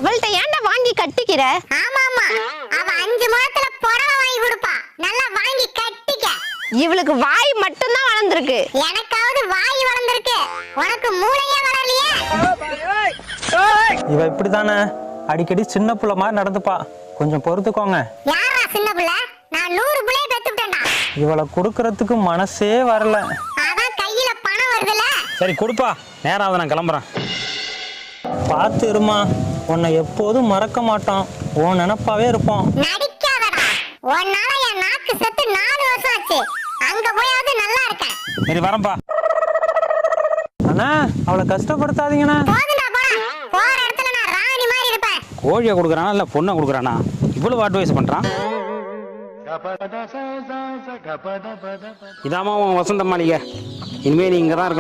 அவள்கிட்ட ஏன்டா வாங்கி கட்டிக்கிற? ஆமா ஆமா, அவ 5 முழத்துல புடவை வாங்கி கொடுப்பா, நல்லா வாங்கி கட்டிக்க. இவளுக்கு வாய் மட்டும்தான் வளர்ந்துருக்கு. எனக்காவது வாய் வளர்ந்துருக்கு, உனக்கு மூளையே வளரலையே. இவ இப்படிதானே அடிக்கடி சின்ன புள்ள மாதிரி நடந்துப்பா, கொஞ்சம் பொறுத்துக்கோங்க. யாரா சின்ன புள்ள? நான் 100 புள்ளைய பெத்துட்டேன்டா. இவளை கொடுக்கறதுக்கு மனசே வரல. அதான் கையில பணம் வருதுல. சரி கொடுப்பா, நேரம் ஆகுது, நான் கிளம்புறேன். பார்த்து இருமா, உன்னை எப்போதும் மறக்க மாட்டோம், உன் நினப்பாவே இருப்போம். நடிக்காதடா, உன்னால என் நாக்கு செத்து 4 வருஷம் ஆச்சு. அங்க போயாவது நல்லா இருக்கேன். சரி வரேன்ப்பா. அண்ணா, அவளை கஷ்டப்படுத்தாதீங்கண்ணா. போதுடா போடா, போற இடத்துல நான் ராணி மாதிரி இருப்பேன். கோழியை கொடுக்குறானா இல்லை பொண்ணை கொடுக்குறானா? இவ்வளவு அட்வைஸ் பண்ணுறான். இதாம்மா உன் வசந்த மாளிகை, இனிமேல் நீ இங்கே தான் இருக்கணும்.